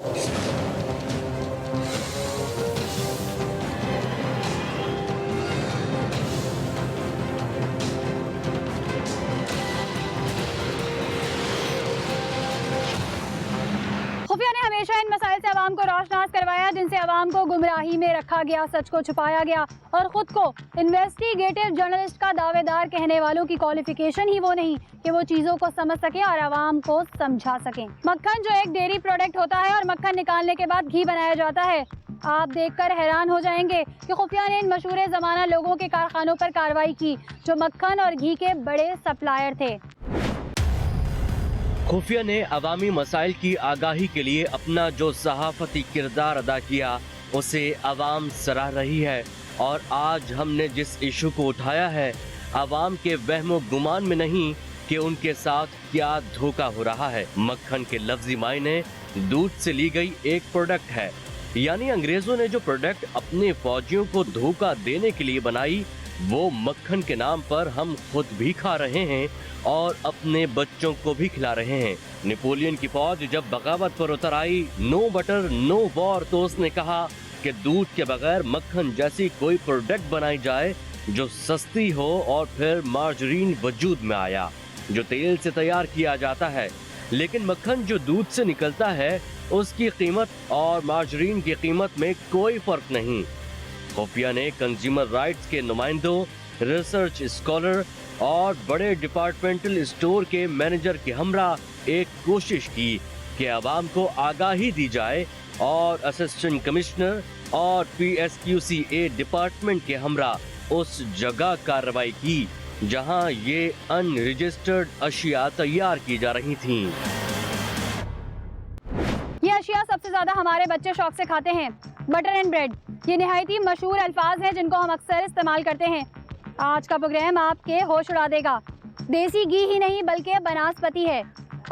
खुफिया ने हमेशा इन मसाइल से अवाम को रोशनास करवाया जिनसे अवाम को गुमराही में रखा गया, सच को छुपाया गया और खुद को इन्वेस्टिगेटिव जर्नलिस्ट का दावेदार कहने वालों की क्वालिफिकेशन ही वो नहीं कि वो चीज़ों को समझ सकें और अवाम को समझा सकें। मक्खन जो एक डेयरी प्रोडक्ट होता है और मक्खन निकालने के बाद घी बनाया जाता है। आप देखकर हैरान हो जाएंगे कि खुफिया ने इन मशहूर ज़माना लोगों के कारखानों पर कार्रवाई की जो मक्खन और घी के बड़े सप्लायर थे। खुफिया ने अवामी मसाइल की आगाही के लिए अपना जो सहाफती किरदार अदा किया उसे अवाम सराह रही है और आज हमने जिस इशू को उठाया है अवाम के वहमो गुमान में नहीं कि उनके साथ क्या धोखा हो रहा है। मक्खन के लफ्जी मायने दूध से ली गई एक प्रोडक्ट है, यानी अंग्रेजों ने जो प्रोडक्ट अपने फौजियों को धोखा देने के लिए बनाई वो मक्खन के नाम पर हम खुद भी खा रहे हैं और अपने बच्चों को भी खिला रहे हैं। नेपोलियन की फौज जब बगावत पर उतर आई, नो बटर नो वॉर, तो उसने कहा कि दूध के बगैर मक्खन जैसी कोई प्रोडक्ट बनाई जाए जो सस्ती हो और फिर मार्जरीन वजूद में आया जो तेल से तैयार किया जाता है। लेकिन मक्खन जो दूध से निकलता है उसकी कीमत और मार्जरीन की कीमत में कोई फर्क नहीं। खुफिया ने कंज्यूमर राइट्स के नुमाइंदों, रिसर्च स्कॉलर और बड़े डिपार्टमेंटल स्टोर के मैनेजर के हमरा एक कोशिश की कि अवाम को आगाही दी जाए और असिस्टेंट कमिश्नर और PSQCA डिपार्टमेंट के हमरा उस जगह कार्रवाई की जहां ये अनरजिस्टर्ड अशिया तैयार की जा रही थीं। ये अशिया सबसे ज्यादा हमारे बच्चे शौक से खाते हैं। बटर एंड ब्रेड, ये निहायती मशहूर अल्फाज हैं जिनको हम अक्सर इस्तेमाल करते हैं। आज का प्रोग्राम आपके होश उड़ा देगा। देसी घी ही नहीं बल्कि बनास्पति है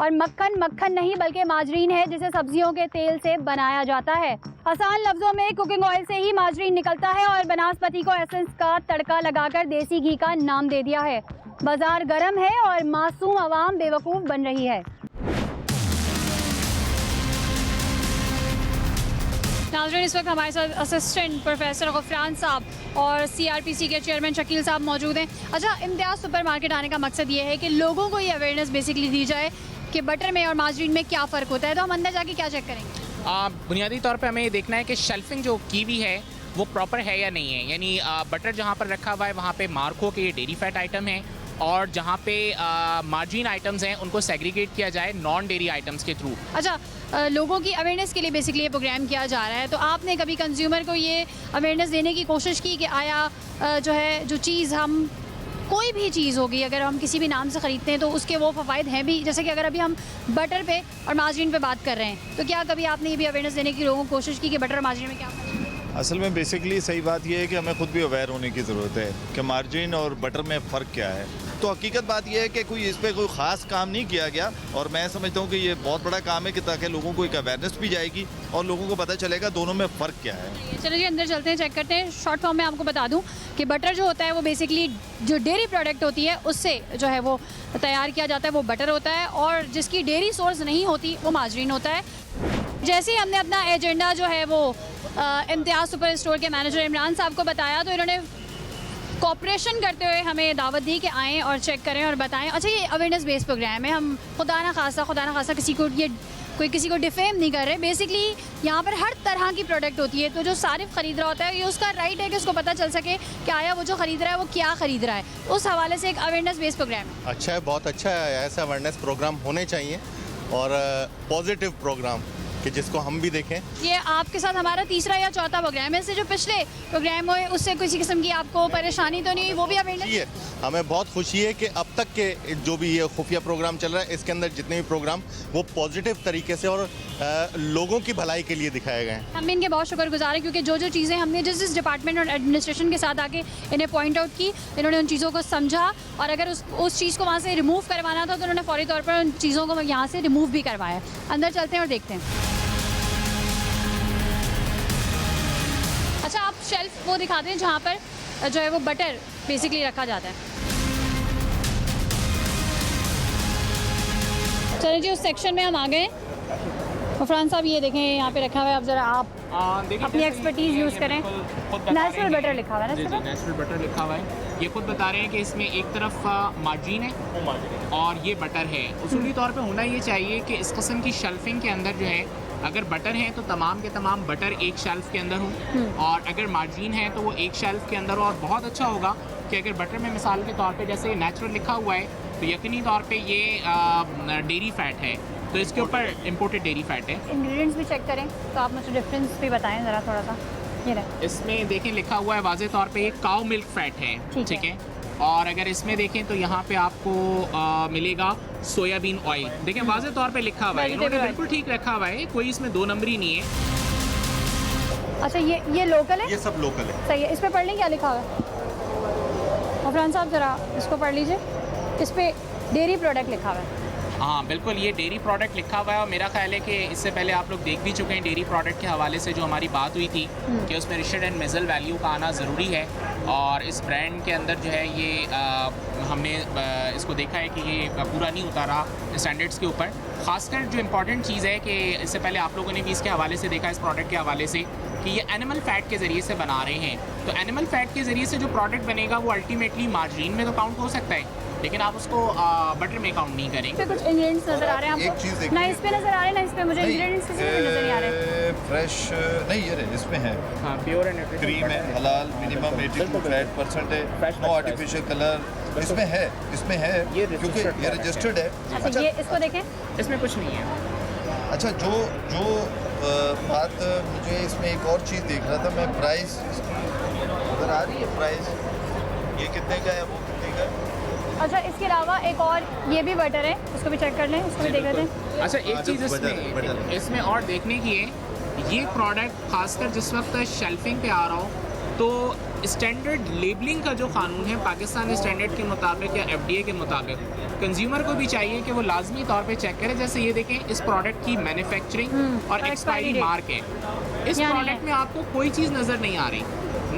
और मक्खन मक्खन नहीं बल्कि माजरीन है जिसे सब्जियों के तेल से बनाया जाता है। आसान लफ्जों में कुकिंग ऑयल से ही माजरीन निकलता है और बनास्पति को एसेंस का तड़का लगाकर देसी घी का नाम दे दिया है। बाजार गर्म है और मासूम अवाम बेवकूफ बन रही है। नाज़रीन, इस वक्त हमारे साथ असिस्टेंट प्रोफेसर गफरान साहब और CRPC के चेयरमैन शकील साहब मौजूद हैं। अच्छा, इम्तियाज़ सुपरमार्केट आने का मकसद ये है कि लोगों को ये अवेयरनेस बेसिकली दी जाए कि बटर में और माजरीन में क्या फ़र्क होता है। तो हम अंदर जाके क्या चेक करेंगे? बुनियादी तौर पे हमें ये देखना है कि शेल्फिंग जो की हुई है वो प्रॉपर है या नहीं है। यानी बटर जहाँ पर रखा हुआ है वहाँ पे मार्क हो कि ये डेयरी फैट आइटम है और जहाँ पे मार्जिन आइटम्स हैं उनको सेग्रीगेट किया जाए नॉन डेयरी आइटम्स के थ्रू। अच्छा, लोगों की अवेयरनेस के लिए बेसिकली ये प्रोग्राम किया जा रहा है, तो आपने कभी कंज्यूमर को ये अवेयरनेस देने की कोशिश की कि आया जो चीज़ हम कोई भी चीज़ होगी अगर हम किसी भी नाम से ख़रीदते हैं तो उसके वो फ़वाइद हैं भी, जैसे कि अगर अभी हम बटर पे और मार्जिन पे बात कर रहे हैं तो क्या कभी आपने ये भी अवेयरनेस देने की लोगों को कोशिश की कि बटर और मार्जिन में क्या फ़र्क है? असल में बेसिकली सही बात यह है कि हमें खुद भी अवेयर होने की ज़रूरत है कि मार्जिन और बटर में फ़र्क क्या है। तो हकीकत बात यह है कि कोई इस पर कोई ख़ास काम नहीं किया गया और मैं समझता हूँ कि ये बहुत बड़ा काम है कि ताकि लोगों को एक अवेयरनेस भी जाएगी और लोगों को पता चलेगा दोनों में फ़र्क क्या है। चलो जी, अंदर चलते हैं, चेक करते हैं। शॉर्ट फॉर्म में आपको बता दूं कि बटर जो होता है वो बेसिकली जो डेयरी प्रोडक्ट होती है उससे जो है वो तैयार किया जाता है, वो बटर होता है, और जिसकी डेयरी सोर्स नहीं होती वो मार्जिन होता है। जैसे ही हमने अपना एजेंडा जो है वो इम्तियाज़ सुपर स्टोर के मैनेजर इमरान साहब को बताया तो इन्होंने कोऑपरेशन करते हुए हमें दावत दी कि आएँ और चेक करें और बताएं। अच्छा, ये अवेयरनेस बेस्ड प्रोग्राम है, हम खुदा ना खासा किसी को डिफेम नहीं कर रहे। बेसिकली यहाँ पर हर तरह की प्रोडक्ट होती है, तो जो सारिफ ख़रीद रहा होता है ये उसका राइट है कि उसको पता चल सके कि आया वो जो ख़रीद रहा है वो क्या ख़रीद रहा है। उस हवाले से एक अवेयरनेस बेस्ड प्रोग्राम है। अच्छा है, बहुत अच्छा है, ऐसा अवेयरनेस प्रोग्राम होने चाहिए और पॉजिटिव प्रोग्राम कि जिसको हम भी देखें। ये आपके साथ हमारा तीसरा या चौथा प्रोग्राम है। इससे जो पिछले प्रोग्राम हुए उससे किसी किस्म की आपको परेशानी तो नहीं हुई? वो भी अवेयरनेस है। हमें बहुत खुशी है कि अब तक के जो भी ये खुफिया प्रोग्राम चल रहा है इसके अंदर जितने भी प्रोग्राम वो पॉजिटिव तरीके से और लोगों की भलाई के लिए दिखाए गए हैं। हम भी इनके बहुत शुक्रगुजार हैं क्योंकि जो चीज़ें हमने जिस डिपार्टमेंट और एडमिनिस्ट्रेशन के साथ आके इन्हें पॉइंट आउट की, इन्होंने उन चीज़ों को समझा और अगर उस चीज़ को वहाँ से रिमूव करवाना था तो उन्होंने फौरी तौर पर उन चीज़ों को यहाँ से रिमूव भी करवाया। अंदर चलते हैं और देखते हैं। अच्छा, आप शेल्फ वो दिखाते हैं जहाँ पर जो है वो बटर बेसिकली रखा जाता है। चलिए जी, उस सेक्शन में हम आ गए। और फरहान साहब ये देखें यहाँ पे रखा हुआ है, अब ज़रा आप देखिए अपनी जैसे expertise ये use करें। खुद बता रहे Natural हैं। butter लिखा हुआ है ना जी इस जी पर? नेचुरल बटर लिखा हुआ है। ये खुद बता रहे हैं कि इसमें एक तरफ मार्जिन है और ये बटर है। उसूली तौर पे होना ये चाहिए कि इस किस्म की शेल्फिंग के अंदर जो है, अगर बटर है तो तमाम के तमाम बटर एक शेल्फ के अंदर हो, और अगर मार्जिन है तो वो एक शेल्फ के अंदर हो। और बहुत अच्छा होगा कि अगर बटर में मिसाल के तौर पे जैसे नेचुरल लिखा हुआ है तो यकीनी तौर पे ये डेयरी फैट है, तो इसके ऊपर इम्पोर्टेड डेयरी फैट है। इंग्रेडिएंट्स भी चेक करें तो आप मुझे डिफरेंस भी बताएं ज़रा थोड़ा सा। ये रहे। इसमें देखें लिखा हुआ है वाज़े तौर पे ये काऊ मिल्क फैट है, ठीक ठीक है। और अगर इसमें देखें तो यहाँ पे आपको मिलेगा सोयाबीन ऑयल। देखें वाज़े तौर पे लिखा हुआ है, Vegetable इन्होंने oil। बिल्कुल ठीक रखा हुआ है, कोई इसमें दो नंबरी नहीं है। अच्छा ये लोकल है, ये सब लोकल है। सही है। इस पे पढ़ लें क्या लिखा हुआ है। और फरहान साहब ज़रा इसको पढ़ लीजिए, इस पे डेयरी प्रोडक्ट लिखा हुआ है। हाँ बिल्कुल, ये डेयरी प्रोडक्ट लिखा हुआ है। और मेरा ख्याल है कि इससे पहले आप लोग देख भी चुके हैं डेयरी प्रोडक्ट के हवाले से जो हमारी बात हुई थी कि उसमें रिचर्ड एंड मेजल वैल्यू का आना ज़रूरी है। और इस ब्रांड के अंदर जो है ये हमने इसको देखा है कि ये पूरा नहीं उतारा स्टैंडर्ड्स के ऊपर। ख़ासकर जो इम्पॉर्टेंट चीज़ है कि इससे पहले आप लोगों ने भी इसके हवाले से देखा, इस प्रोडक्ट के हवाले से, कि ये एनिमल फैट के ज़रिए से बना रहे हैं। तो एनिमल फैट के ज़रिए से जो प्रोडक्ट बनेगा वो अल्टीमेटली मार्जिन में तो काउंट हो सकता है, लेकिन आप उसको बटर में काउंट नहीं इस पे करेंगे। कुछ इंग्रेडिएंट्स नज़र आ रहे हैं एक चीज़ आपको? देखिए। ना इस पे नज़र आ रहे हैं, ना इस पे मुझे इंग्रेडिएंट्स किसी में नज़र नहीं आ रहे। फ्रेश नहीं, ये रहे इसमें है, हाँ प्योर एंड क्रीम है, हलाल, मिनिमम 82% है, नो आर्टिफिशियल कलर इसमें है, ये क्योंकि registered ये रजिस्टर्ड है। अच्छा ये इसको देखें, इसमें कुछ नहीं है। अच्छा जो बात मुझे इसमें एक और चीज़ देख रहा था मैं, प्राइस उधर आ रही है, प्राइस ये कितने का है, वो कितने का है। अच्छा इसके अलावा एक और ये भी बटर है, इसको भी चेक कर लें, इसको भी देख लेते हैं। अच्छा एक चीज़ बदल। इसमें और देखने की है, ये प्रोडक्ट खासकर जिस वक्त शेल्फिंग पे आ रहा हो तो स्टैंडर्ड लेबलिंग का जो कानून है पाकिस्तान स्टैंडर्ड के मुताबिक या FDA के मुताबिक, कंज्यूमर को भी चाहिए कि वो लाजमी तौर पे चेक करे। जैसे ये देखें, इस प्रोडक्ट की मैन्युफैक्चरिंग और और एक्सपायरी expiry मार्क है। इस यहाँ नहीं प्रोडक्ट है। में आपको कोई चीज़ नज़र नहीं आ रही,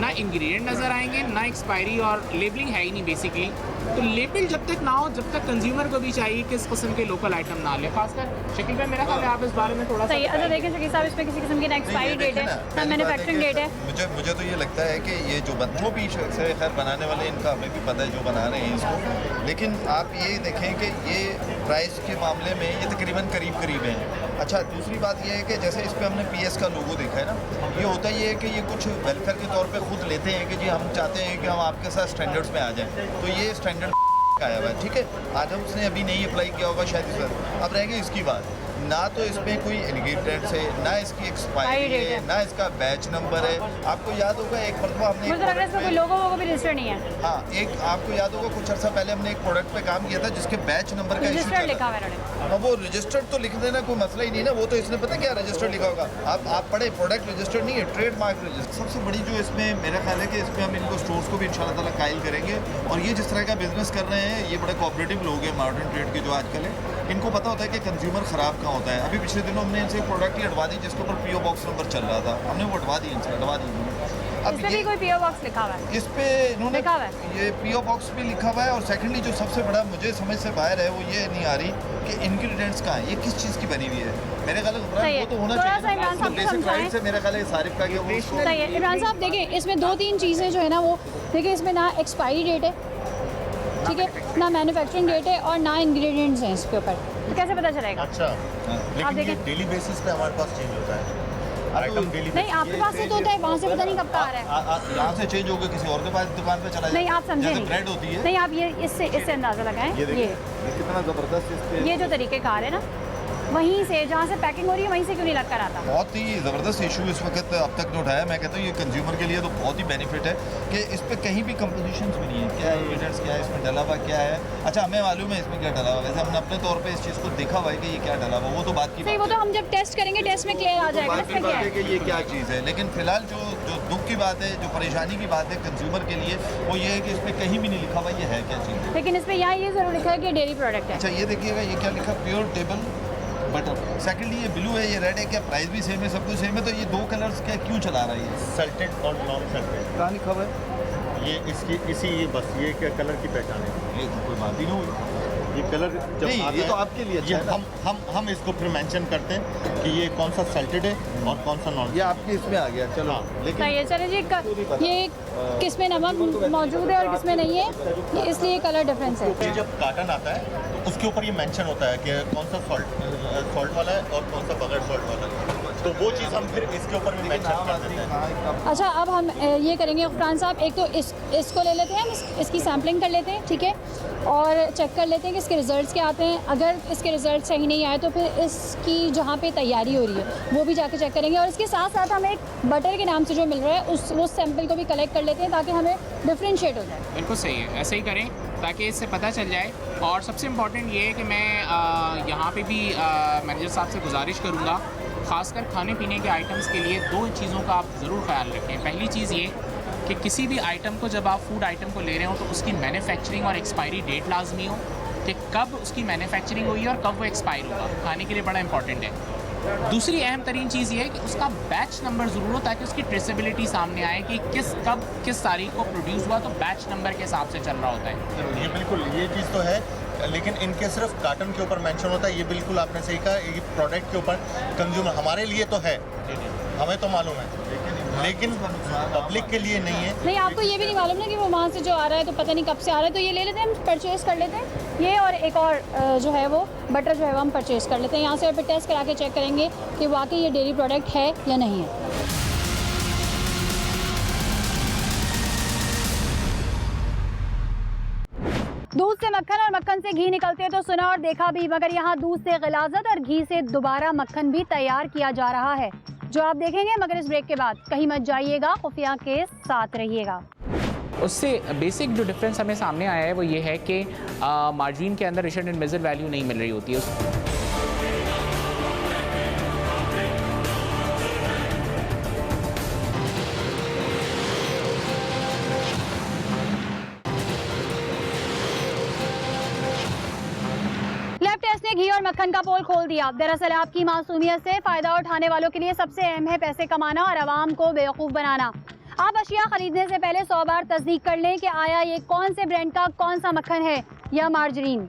ना इंग्रेडिएंट नज़र आएंगे, ना एक्सपायरी, और लेबलिंग है ही नहीं बेसिकली। तो लेबल जब तक ना हो, जब तक कंज्यूमर को भी चाहिए कि इस किस्म के लोकल आइटम ना ले। खासकर शकील भाई, मेरा ख्याल है आप इस बारे में थोड़ा सा सही है। अच्छा बताएं। देखें शकील साहब, इसमें किसी किस्म की ना एक्सपायरी डेट है, ना मैन्युफैक्चरिंग डेट है। मुझे तो ये लगता है कि ये जो भी से खैर बनाने वाले, इनका हमें भी पता है जो बना रहे हैं इसको, लेकिन आप ये देखें कि ये प्राइस के मामले में ये तकरीबन करीब है। अच्छा दूसरी बात ये है कि जैसे इस पर हमने PS का लोगो देखा है ना, ये होता ये है कि ये कुछ वेलफेयर के तौर पे खुद लेते हैं कि जी हम चाहते हैं कि हम आपके साथ स्टैंडर्ड्स में आ जाएं, तो ये स्टैंडर्ड आया हुआ है, ठीक है। आदम्स ने अभी नहीं अप्लाई किया होगा शायद इस पर। अब रह गई इसकी बात, ना तो इसमें कोई इंग्रेडिएंट्स है, ना इसकी एक्सपायरी है, ना इसका बैच नंबर है। आपको याद होगा एक मरतबा हमने मुझे लग रहा है इसमें कोई लोगो वोगो भी रजिस्टर नहीं है। हाँ, एक आपको याद होगा कुछ अर्सा पहले हमने एक प्रोडक्ट पे काम किया था जिसके बैच नंबर का इशू रजिस्टर्ड लिखा चला। हुआ है इन्होंने। हाँ, वो रजिस्टर्ड तो लिख देना कोई मसला ही नहीं ना, वो तो इसने पता क्या रजिस्टर्ड लिखा होगा। आप पढ़े, प्रोडक्ट रजिस्टर्ड नहीं है, ट्रेडमार्क रजिस्टर। सबसे बड़ी जो इसमें मेरा ख्याल है कि इसमें हम इनको स्टोर्स को भी इंशाल्लाह ताला कायल करेंगे, और ये जिस तरह का बिजनेस कर रहे हैं, ये बड़े कोऑपरेटिव लोग हैं मॉडर्न ट्रेड के जो आजकल है, इनको पता होता है कि कंज्यूमर ख़राब कहाँ होता है। अभी पिछले दिनों हमने इनसे एक प्रोडक्ट ही हटवा दी जिसके ऊपर PO बॉक्स नंबर चल रहा था, हमने वो हटवा दी इनसे, हटवा दी इन्होंने। अब इस पे भी ये कोई PO बॉक्स लिखा हुआ है। इस पे इन्होंने लिखा हुआ है। ये PO बॉक्स भी लिखा हुआ है, और सेकंडली जो सबसे बड़ा मुझे समझ से बाहर है वो ये नहीं आ रही कि इंग्रेडिएंट्स कहाँ है, ये किस चीज़ की बनी हुई है। मेरे ख्याल में सही है। वो तो होना थोड़ा सा चाहिए इमरान साहब को बेसिक समझाएं। राइट से, मेरा ख्याल है सारिफ का कि वो उसको- सही है। इमरान साहब देखें, इसमें 2-3 चीज़ें जो है ना, वो देखिए इसमें ना एक्सपायरी डेट है, ठीक है, ना मैन्युफैक्चरिंग डेट है, और ना इंग्रेडिएंट्स हैं इसके ऊपर। तो कैसे पता चलेगा? अच्छा, आप लेकिन ये देखें। डेली बेसिस पे हमारे पास चेंज होता है। आइटम डेली नहीं, आपके पास से तो होता है, वहाँ से पता नहीं कब का आ रहा है। यहाँ से चेंज होगा किसी और के पास दुकान पे चला नहीं, आप समझे जैसे नहीं। ब्रेड होती है, नहीं, आप ये इससे अंदाज़ा लगाएं। ये कितना ज़बरदस्त इस पे ये जो तरीक़ेकार है ना, वहीं से जहाँ से पैकिंग हो रही है वहीं से क्यों नहीं लग कर आता? बहुत ही ज़बरदस्त इशू इस वक्त अब तक ने उठाया। मैं कहता हूँ ये कंज्यूमर के लिए तो बहुत ही बेनिफिट है कि इस पे कहीं भी कंपोजिशंस भी नहीं है, क्या इंग्रेडिएंट्स क्या है, इसमें डला हुआ क्या है। अच्छा हमें मालूम है इसमें क्या डला हुआ, वैसे हमने अपने तौर पे इस चीज़ को देखा हुआ है कि ये क्या डला हुआ, वो तो बात की सही, वो तो हम जब टेस्ट करेंगे, टेस्ट में क्लियर आ जाएगा बात इसमें क्या है है। कि ये क्या चीज़ है। लेकिन फिलहाल जो दुख की बात है, जो परेशानी की बात है कंज्यूमर के लिए, वो ये है कि इस पर कहीं भी नहीं लिखा हुआ ये है क्या चीज़। लेकिन इस पे यहाँ ये ज़रूर लिखा है कि डेयरी प्रोडक्ट है। अच्छा ये देखिएगा, ये क्या लिखा, प्योर टेबल बटर। सेकेंडली ये ब्लू है, ये रेड है, क्या प्राइस भी सेम है, सब कुछ सेम है, तो ये दो कलर्स क्या क्यों चला रहा है ये? सल्टेड और नॉन सल्टेड, कहाँ लिखा हुआ है ये इसकी ये बस ये क्या कलर की पहचान है। ये तो कोई बात ही नहीं हुई। ये कलर जब नहीं, आता ये तो है, आपके लिए अच्छा ये है ना। हम इसको फिर मेंशन करते हैं कि ये कौन सा सल्टेड है और कौन सा नॉन। ये आपके इसमें आ गया, चलो। हाँ। लेकिन सही है। चलिए जी, ये किस में नमक मौजूद है और किस में नहीं है, ये इसलिए कलर डिफरेंस है। ये जब कार्टन आता है तो उसके ऊपर ये मेंशन होता है कि कौन सा सॉल्ट वाला है और कौन सा बगैर सॉल्ट वाला है, तो वो चीज़ हम फिर इसके ऊपर भी मेंशन कर देते हैं। अच्छा, अब हम ये करेंगे गफरान साहब, एक तो इसको ले लेते हैं हम, इसकी सैम्पलिंग कर लेते हैं, ठीक है, और चेक कर लेते हैं कि इसके रिज़ल्ट्स क्या आते हैं। अगर इसके रिज़ल्ट सही नहीं आए तो फिर इसकी जहाँ पे तैयारी हो रही है वो भी जाके चेक करेंगे, और इसके साथ साथ हम एक बटर के नाम से जो मिल रहा है उस सैम्पल को भी कलेक्ट कर लेते हैं ताकि हमें डिफ्रेंशिएट हो जाए। बिल्कुल सही है, ऐसे ही करें ताकि इससे पता चल जाए। और सबसे इम्पॉर्टेंट ये है कि मैं यहाँ पे भी मैनेजर साहब से गुजारिश करूँगा, ख़ासकर खाने पीने के आइटम्स के लिए 2 चीज़ों का आप ज़रूर ख्याल रखें। पहली चीज़ ये कि किसी भी आइटम को, जब आप फूड आइटम को ले रहे हो तो उसकी मैन्युफैक्चरिंग और एक्सपायरी डेट लाजमी हो कि कब उसकी मैन्युफैक्चरिंग हुई है और कब वो एक्सपायर होगा, खाने के लिए बड़ा इंपॉर्टेंट है। दूसरी अहम तरीन चीज़ ये है कि उसका बैच नंबर ज़रूर हो ताकि उसकी ट्रेसेबिलिटी सामने आए कि कब किस तारीख को प्रोड्यूस हुआ, तो बैच नंबर के हिसाब से चल रहा होता है। ये बिल्कुल, ये चीज़ तो है, लेकिन इनके सिर्फ कार्टन के ऊपर मेंशन होता है। ये बिल्कुल आपने सही कहा, ये प्रोडक्ट के ऊपर कंज्यूमर हमारे लिए तो है, हमें तो मालूम है, लेकिन पब्लिक के लिए नहीं है। नहीं, आपको ये भी नहीं मालूम ना कि वो वहाँ से जो आ रहा है तो पता नहीं कब से आ रहा है, तो ये ले लेते हैं, हम परचेज़ कर लेते हैं ये, और एक और जो है वो बटर जो है वो हम परचेज़ कर लेते हैं यहाँ से, और फिर टेस्ट करा के चेक करेंगे कि वाकई ये डेयरी प्रोडक्ट है या नहीं है। दूध से मक्खन और मक्खन से घी निकलते तो सुना और देखा भी, मगर यहाँ दूध से गिलाज़त और घी से दोबारा मक्खन भी तैयार किया जा रहा है, जो आप देखेंगे मगर इस ब्रेक के बाद। कहीं मत जाइएगा, खुफिया के साथ रहिएगा। उससे बेसिक जो डिफरेंस हमें सामने आया है वो ये है कि मार्जिन के अंदर रिचर्ड एंड मेजर वैल्यू नहीं मिल रही होती है। घी और मक्खन का पोल खोल दिया। दरअसल आपकी मासूमियत से फायदा उठाने वालों के लिए सबसे अहम है पैसे कमाना और आवाम को बेवकूफ़ बनाना। आप अशिया खरीदने से पहले 100 बार तस्दीक कर लें कि आया ये कौन से ब्रांड का कौन सा मक्खन है या मार्जरीन।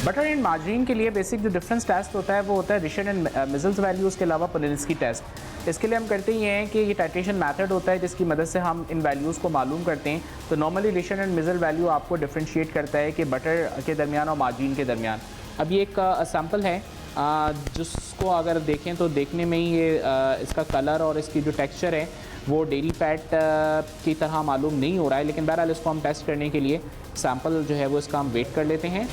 बटर एंड मार्जिन के लिए बेसिक जो डिफरेंस टेस्ट होता है वो होता है रिचर्ड एंड मिजल्स वैल्यू, उसके अलावा पोलिनस्की टेस्ट। इसके लिए हम करते ही हैं कि ये टाइट्रेशन मेथड होता है जिसकी मदद से हम इन वैल्यूज़ को मालूम करते हैं। तो normally Richard and missile value आपको डिफ्रेंशिएट करता है कि बटर के दरमियान और मार्जिन के दरमियान। अब ये एक सैम्पल है जिसको अगर देखें तो देखने में ही ये इसका कलर और इसकी जो टेक्सचर है वो डेयरी फैट की तरह मालूम नहीं हो रहा है, लेकिन बहरहाल इसको हम टेस्ट करने के लिए सैम्पल जो है वो इसका हम वेट कर लेते हैं।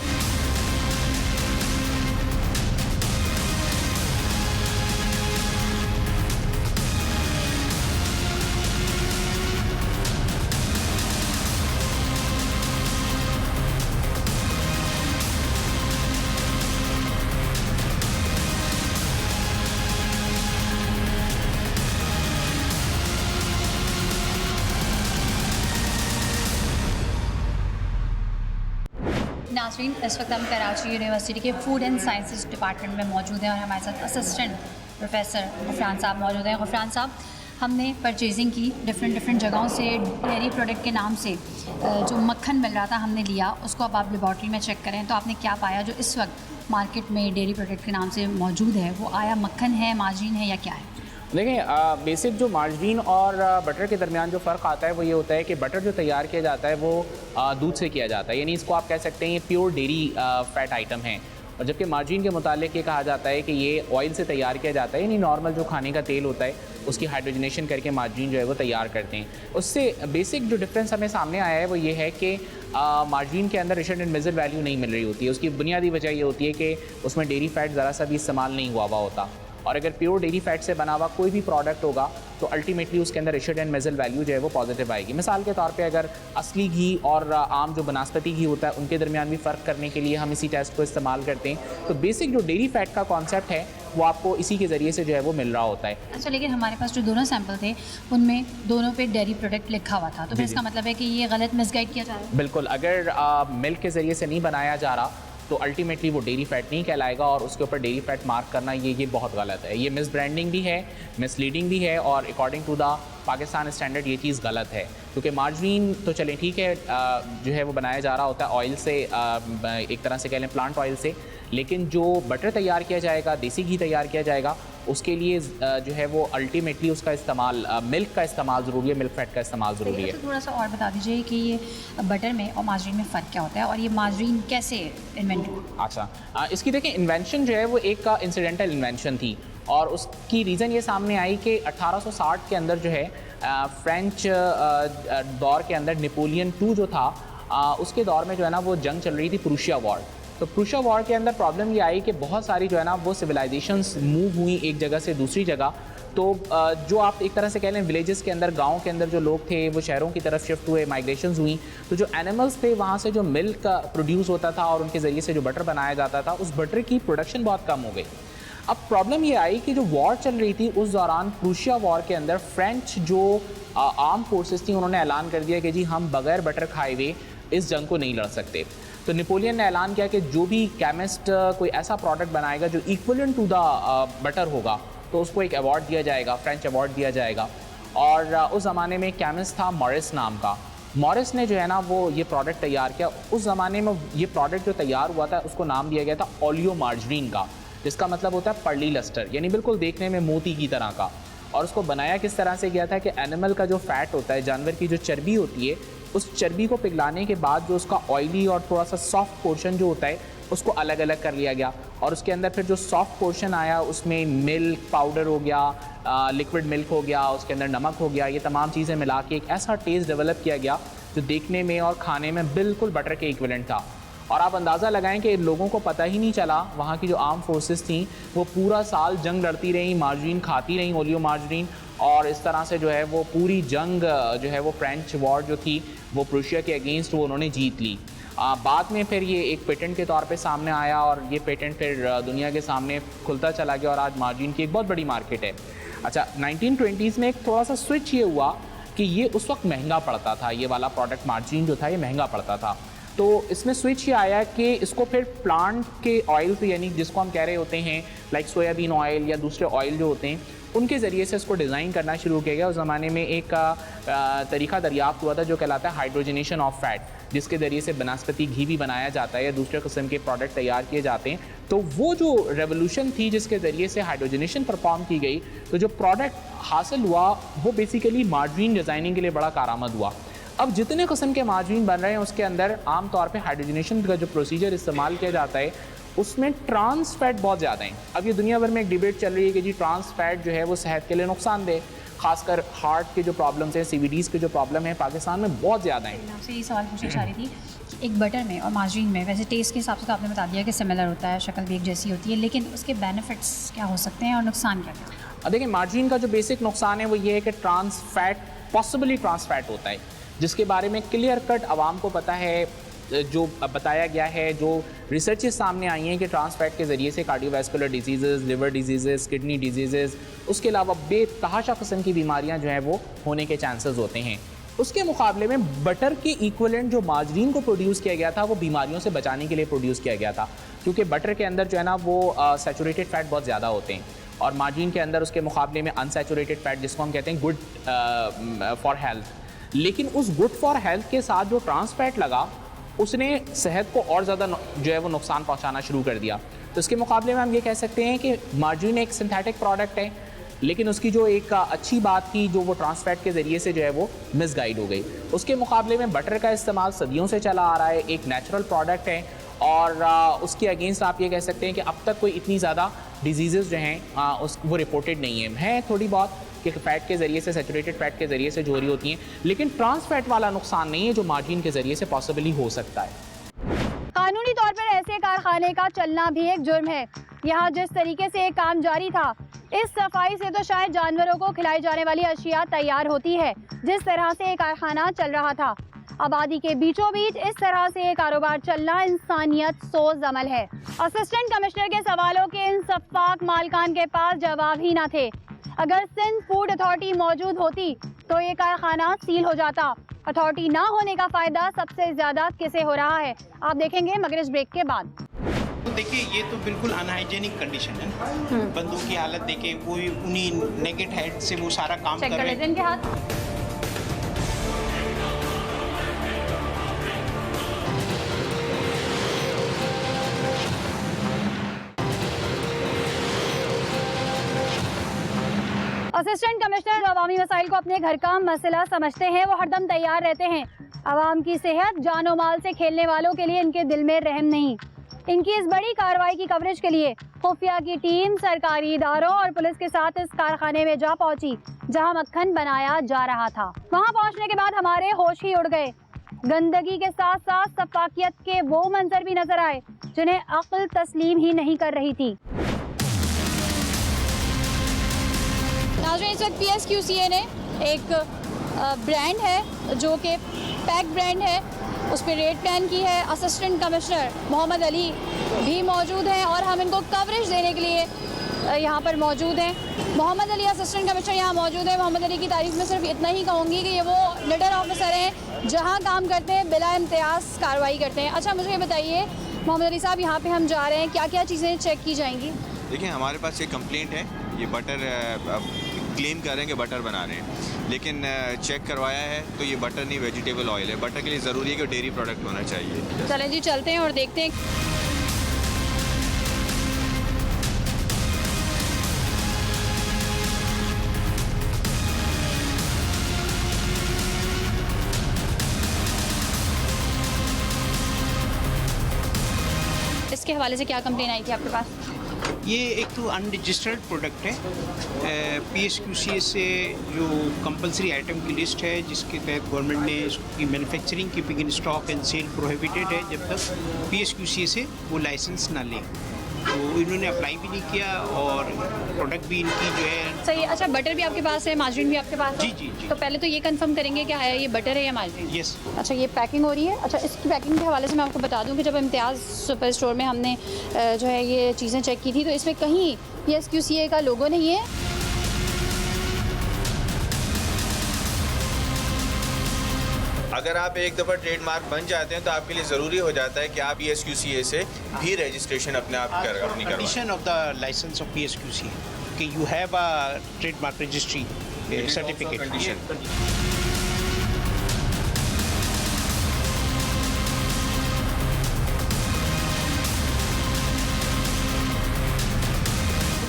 नाज़रीन, इस वक्त हम कराची यूनिवर्सिटी के फूड एंड साइंसेस डिपार्टमेंट में मौजूद हैं और हमारे साथ असिस्टेंट प्रोफेसर गफरान साहब मौजूद हैं। गफरान साहब, हमने परचेजिंग की डिफरेंट जगहों से, डेयरी प्रोडक्ट के नाम से जो मक्खन मिल रहा था हमने लिया, उसको अब आप लेबॉर्ट्री में चेक करें तो आपने क्या पाया जो इस वक्त मार्केट में डेयरी प्रोडक्ट के नाम से मौजूद है? वो आया मक्खन है, मार्जिन है या क्या है? देखें, बेसिक जो मार्जिन और बटर के दरमियान जो फ़र्क आता है वो ये होता है कि बटर जो तैयार किया जाता है वो दूध से किया जाता है, यानी इसको आप कह सकते हैं ये प्योर डेयरी फैट आइटम है। और जबकि मार्जिन के मुतालिक ये कहा जाता है कि ये ऑयल से तैयार किया जाता है, यानी नॉर्मल जो खाने का तेल होता है उसकी हाइड्रोजनेशन करके मार्जिन जो है वो तैयार करते हैं। उससे बेसिक जो डिफरेंस हमें सामने आया है वो ये है कि मार्जिन के अंदर रिचर्ड एंड मेजर वैल्यू नहीं मिल रही होती है। उसकी बुनियादी वजह ये होती है कि उसमें डेयरी फैट ज़रा सा भी इस्तेमाल नहीं हुआ होता, और अगर प्योर डेयरी फैट से बना हुआ कोई भी प्रोडक्ट होगा तो अल्टीमेटली उसके अंदर रिचर्ड एंड मेजल वैल्यू जो है वो पॉजिटिव आएगी। मिसाल के तौर पे अगर असली घी और आम जो बनास्पति घी होता है उनके दरमियान भी फ़र्क करने के लिए हम इसी टेस्ट को इस्तेमाल करते हैं। तो बेसिक जो डेयरी फैट का कॉन्सेप्ट है वो आपको इसी के ज़रिए से जो है वो मिल रहा होता है। अच्छा, लेकिन हमारे पास जो दोनों सैंपल थे उनमें दोनों पे डेयरी प्रोडक्ट लिखा हुआ था, तो फिर इसका मतलब है कि ये गलत मिसगाइड किया जा रहा है? बिल्कुल, अगर मिल्क के ज़रिए से नहीं बनाया जा रहा तो अल्टीमेटली वो डेयरी फैट नहीं कहलाएगा और उसके ऊपर डेयरी फैट मार्क करना ये बहुत गलत है। ये मिस ब्रांडिंग भी है, मिसलीडिंग भी है और according to the Pakistan standard ये चीज़ गलत है। क्योंकि मार्जरीन तो चलें ठीक है, जो है वो बनाया जा रहा होता है ऑयल से, एक तरह से कह लें प्लांट ऑयल से, लेकिन जो बटर तैयार किया जाएगा, देसी घी तैयार किया जाएगा, उसके लिए जो है वो अल्टीमेटली उसका इस्तेमाल, मिल्क का इस्तेमाल ज़रूरी है, मिल्क फैट का इस्तेमाल ज़रूरी है। तो थोड़ा सा और बता दीजिए कि ये बटर में और मार्जरीन में फ़र्क क्या होता है और ये मार्जरीन कैसे इन्वेंट हुआ? अच्छा, इसकी देखें इन्वेंशन जो है वो एक इंसिडेंटल इन्वेंशन थी और उसकी रीज़न ये सामने आई कि 1860 के अंदर जो है फ्रेंच दौर के अंदर नेपोलियन II जो था, उसके दौर में जो है ना वो जंग चल रही थी, प्रूशिया वॉर। तो प्रूशिया वॉर के अंदर प्रॉब्लम ये आई कि बहुत सारी जो है ना वो सिविलाइजेशंस मूव हुई एक जगह से दूसरी जगह। तो जो आप एक तरह से कह लें विलेजेस के अंदर, गाँव के अंदर जो लोग थे वो शहरों की तरफ शिफ्ट हुए, माइग्रेशंस हुई। तो जो एनिमल्स थे वहाँ से जो मिल्क प्रोड्यूस होता था और उनके ज़रिए से जो बटर बनाया जाता था, उस बटर की प्रोडक्शन बहुत कम हो गई। अब प्रॉब्लम ये आई कि जो वॉर चल रही थी उस दौरान, प्रूशिया वॉर के अंदर फ्रेंच जो आर्म फोर्सेस थी उन्होंने ऐलान कर दिया कि जी हम बगैर बटर खाए हुए इस जंग को नहीं लड़ सकते। तो नेपोलियन ने ऐलान किया कि जो भी केमिस्ट कोई ऐसा प्रोडक्ट बनाएगा जो इक्वलेंट टू द बटर होगा तो उसको एक अवार्ड दिया जाएगा, फ्रेंच अवार्ड दिया जाएगा। और उस ज़माने में एक केमिस्ट था मॉरिस नाम का। मॉरिस ने जो है ना वो ये प्रोडक्ट तैयार किया। उस ज़माने में ये प्रोडक्ट जो तैयार हुआ था उसको नाम दिया गया था ओलियो मार्जरीन का, जिसका मतलब होता है पर्ली लस्टर, यानी बिल्कुल देखने में मोती की तरह का। और उसको बनाया किस तरह से गया था कि एनिमल का जो फैट होता है, जानवर की जो चर्बी होती है, उस चर्बी को पिघलाने के बाद जो उसका ऑयली और थोड़ा सा सॉफ्ट पोर्शन जो होता है उसको अलग अलग कर लिया गया। और उसके अंदर फिर जो सॉफ्ट पोर्शन आया उसमें मिल्क पाउडर हो गया, लिक्विड मिल्क हो गया, उसके अंदर नमक हो गया, ये तमाम चीज़ें मिला के एक ऐसा टेस्ट डेवलप किया गया जो देखने में और खाने में बिल्कुल बटर के इक्विवेलेंट था। और आप अंदाज़ा लगाएं कि लोगों को पता ही नहीं चला, वहाँ की जो आर्म फोर्सेस थी वो पूरा साल जंग लड़ती रहीं, मार्जरीन खाती रहीं, ओलियो मार्जरीन। और इस तरह से जो है वो पूरी जंग जो है वो फ्रेंच वॉर जो थी वो प्रूशिया के अगेंस्ट वो उन्होंने जीत ली। बाद में फिर ये एक पेटेंट के तौर पे सामने आया और ये पेटेंट फिर दुनिया के सामने खुलता चला गया और आज मार्जिन की एक बहुत बड़ी मार्केट है। अच्छा, 1920s में एक थोड़ा सा स्विच ये हुआ कि ये उस वक्त महंगा पड़ता था, ये वाला प्रोडक्ट मार्जिन जो था ये महंगा पड़ता था। तो इसमें स्विच ये आया कि इसको फिर प्लांट के ऑयल से, यानी जिसको हम कह रहे होते हैं लाइक सोयाबीन ऑयल या दूसरे ऑयल जो होते हैं, उनके ज़रिए से इसको डिज़ाइन करना शुरू किया गया। उस ज़माने में एक तरीका दरियाफ्त हुआ था जो कहलाता है हाइड्रोजनेशन ऑफ फैट, जिसके ज़रिए से बनस्पति घी भी बनाया जाता है या दूसरे किस्म के प्रोडक्ट तैयार किए जाते हैं। तो वो जो रेवोल्यूशन थी जिसके ज़रिए से हाइड्रोजनेशन परफॉर्म की गई, तो जो प्रोडक्ट हासिल हुआ वो बेसिकली मार्जरीन डिज़ाइनिंग के लिए बड़ा कारआमद हुआ। अब जितने किस्म के मार्जरीन बन रहे हैं उसके अंदर आम तौर पे हाइड्रोजनेशन का जो प्रोसीजर इस्तेमाल किया जाता है उसमें ट्रांस फैट बहुत ज़्यादा हैं। अब ये दुनिया भर में एक डिबेट चल रही है कि जी ट्रांस फैट जो है वो सेहत के लिए नुकसानदेह, खासकर हार्ट के जो प्रॉब्लम्स हैं, CVDs के जो प्रॉब्लम है पाकिस्तान में बहुत ज़्यादा हैं। मैं आपसे ये सवाल पूछना चाह रही थी कि एक बटर में और मार्जरीन में वैसे टेस्ट के हिसाब से तो आपने बता दिया कि सिमिलर होता है, शक्ल भी एक जैसी होती है, लेकिन उसके बेनिफिट्स क्या हो सकते हैं और नुकसान क्या क्या? देखिए, मार्जरीन का जो बेसिक नुकसान है वो ये है कि trans fat, possibly trans fat होता है, जिसके बारे में क्लियर कट आवाम को पता है, जो बताया गया है, जो रिसर्चेस सामने आई हैं कि ट्रांस फैट के ज़रिए से cardiovascular disease, liver disease, kidney disease, उसके अलावा बेतहाशा किस्म की बीमारियां जो हैं वो होने के चांसेस होते हैं। उसके मुकाबले में बटर के इक्विवेलेंट जो मार्जरीन को प्रोड्यूस किया गया था वो बीमारियों से बचाने के लिए प्रोड्यूस किया गया था, क्योंकि बटर के अंदर जो है ना वो सैचुरेटेड फैट बहुत ज़्यादा होते हैं और मार्जरीन के अंदर उसके मुकाबले में अनसैचुरेटेड फैट, जिसको हम कहते हैं गुड फॉर हेल्थ। लेकिन उस गुड फॉर हेल्थ के साथ जो ट्रांस फैट लगा उसने सेहत को और ज़्यादा जो है वो नुकसान पहुंचाना शुरू कर दिया। तो इसके मुकाबले में हम ये कह सकते हैं कि मार्जरीन एक सिंथेटिक प्रोडक्ट है, लेकिन उसकी जो एक अच्छी बात थी जो वो ट्रांस फैट के ज़रिए से जो है वो मिसगाइड हो गई। उसके मुकाबले में बटर का इस्तेमाल सदियों से चला आ रहा है, एक नेचुरल प्रोडक्ट है और उसके अगेंस्ट आप ये कह सकते हैं कि अब तक कोई इतनी ज़्यादा डिजीज़ जो हैं वो रिपोर्टेड नहीं है थोड़ी बहुत कि फ़ैट के ज़रिए से, सैचुरेटेड फ़ैट के ज़रिए से जो हो रही होती हैं, लेकिन ट्रांस फैट वाला नुकसान नहीं है जो मार्जिन के ज़रिए से पॉसिबली हो सकता है। कानूनी तौर पर ऐसे कारखाने का चलना भी एक जुर्म है। यहाँ जिस तरीके से काम जारी था, इस सफाई से तो शायद जानवरों को खिलाई जाने वाली अशिया तैयार होती है जिस तरह से ये कारखाना चल रहा था। आबादी के बीचों बीच इस तरह से ये कारोबार चलना इंसानियत सोज अमल है। असिस्टेंट कमिश्नर के सवालों के इन सफाक मालकान के पास जवाब ही ना थे। अगर सिंध फूड अथॉरिटी मौजूद होती तो ये कारखाना सील हो जाता। अथॉरिटी ना होने का फायदा सबसे ज्यादा किसे हो रहा है, आप देखेंगे मगर इस ब्रेक के बाद। देखिए ये तो बिल्कुल अनहाइजेनिक कंडीशन है ना। बंदों की हालत देखे, वो उन्हीं नेकेड हेड से वो सारा काम चेक कर कर रहे लेते हैं। हैं इनके हाथ। असिस्टेंट कमिश्नर जो अवामी मसाइल को अपने घर का मसला समझते हैं, वो हरदम तैयार रहते हैं। आवाम की सेहत, जानो माल से खेलने वालों के लिए इनके दिल में रहम नहीं। इनकी इस बड़ी कार्रवाई की कवरेज के लिए खुफिया की टीम सरकारी इदारों और पुलिस के साथ इस कारखाने में जा पहुंची जहां मक्खन बनाया जा रहा था। वहां पहुंचने के बाद हमारे होश ही उड़ गए। गंदगी के साथ साथ सफाकियत के वो मंजर भी नजर आए जिन्हें अक्ल तस्लीम ही नहीं कर रही थी। नाज़रीन, इस वक्त PSQCA ने एक ब्रांड है जो कि पैक ब्रांड है, उस पर रेड प्लान की है। असिस्टेंट कमिश्नर मोहम्मद अली भी मौजूद हैं और हम इनको कवरेज देने के लिए यहाँ पर मौजूद हैं। मोहम्मद अली असिस्टेंट कमिश्नर यहाँ मौजूद है। मोहम्मद अली की तारीफ में सिर्फ इतना ही कहूँगी कि ये वो लीडर ऑफिसर हैं जहाँ काम करते हैं बिला इम्तियाज़ कार्रवाई करते हैं। अच्छा, मुझे ये बताइए मोहम्मद अली साहब, यहाँ पे हम जा रहे हैं, क्या क्या चीज़ें चेक की जाएंगी? देखिए, हमारे पास एक कंप्लेंट है, ये बटर क्लेम कर रहे हैं कि बटर बना रहे हैं, लेकिन चेक करवाया है तो ये बटर नहीं, वेजिटेबल ऑयल है। बटर के लिए ज़रूरी है कि डेयरी प्रोडक्ट होना चाहिए। चलें जी, चलते हैं और देखते हैं। इसके हवाले से क्या कंप्लेन आई थी आपके पास? ये एक तो अनरजिस्टर्ड प्रोडक्ट है। PSQCA से जो कंपलसरी आइटम की लिस्ट है जिसके तहत गवर्नमेंट ने इसकी manufacturing, keeping in stock and sale prohibited है जब तक PSQCA से वो लाइसेंस ना लें। तो इन्होंने अप्लाई भी नहीं किया और प्रोडक्ट भी इनकी जो है। सही। अच्छा, बटर भी आपके पास है, मार्जिन भी आपके पास है? जी, जी, जी। तो पहले तो ये कंफर्म करेंगे कि ये बटर है या मार्जिन? यस। अच्छा, ये पैकिंग हो रही है। अच्छा, इसकी पैकिंग के हवाले से मैं आपको बता दूं कि जब इम्तियाज़ सुपर स्टोर में हमने जो है ये चीज़ें चेक की थी तो इसमें कहीं PSQCA का लोगो नहीं है। अगर आप एक दफ़ा ट्रेडमार्क बन जाते हैं तो आपके लिए ज़रूरी हो जाता है कि आप PSQCA से भी रजिस्ट्रेशन अपनी करवाएं। Addition of the license of PSQCA कि you have a trademark registry certificate.